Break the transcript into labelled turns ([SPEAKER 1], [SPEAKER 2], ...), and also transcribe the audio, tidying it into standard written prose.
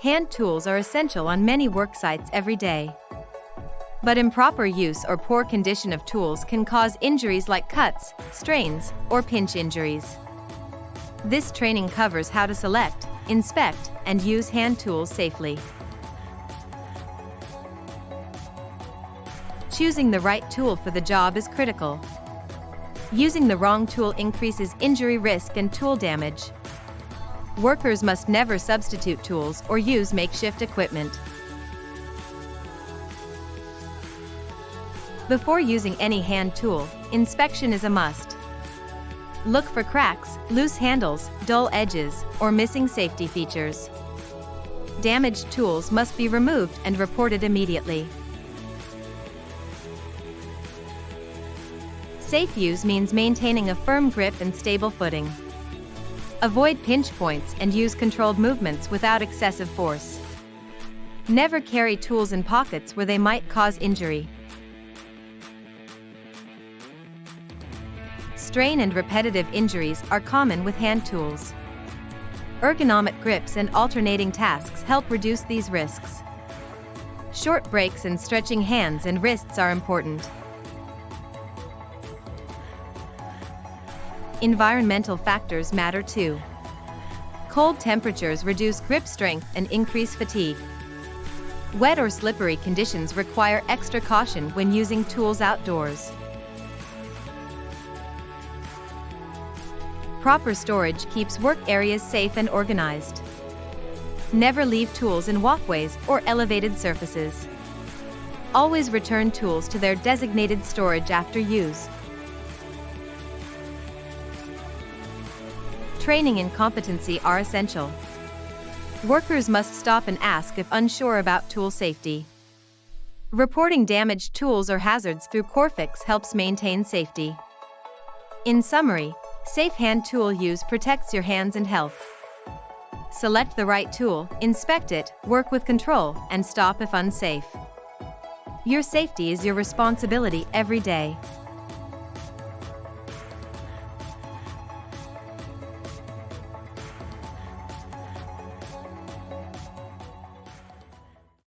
[SPEAKER 1] Hand tools are essential on many work sites every day. But improper use or poor condition of tools can cause injuries like cuts, strains, or pinch injuries. This training covers how to select, inspect, and use hand tools safely. Choosing the right tool for the job is critical. Using the wrong tool increases injury risk and tool damage. Workers must never substitute tools or use makeshift equipment. Before using any hand tool, inspection is a must. Look for cracks, loose handles, dull edges, or missing safety features. Damaged tools must be removed and reported immediately. Safe use means maintaining a firm grip and stable footing. Avoid pinch points and use controlled movements without excessive force. Never carry tools in pockets where they might cause injury. Strain and repetitive injuries are common with hand tools. Ergonomic grips and alternating tasks help reduce these risks. Short breaks and stretching hands and wrists are important. Environmental factors matter too. Cold temperatures reduce grip strength and increase fatigue. Wet or slippery conditions require extra caution when using tools outdoors. Proper storage keeps work areas safe and organized. Never leave tools in walkways or elevated surfaces. Always return tools to their designated storage after use. Training and competency are essential. Workers must stop and ask if unsure about tool safety. Reporting damaged tools or hazards through Corefix helps maintain safety. In summary, safe hand tool use protects your hands and health. Select the right tool, inspect it, work with control, and stop if unsafe. Your safety is your responsibility every day.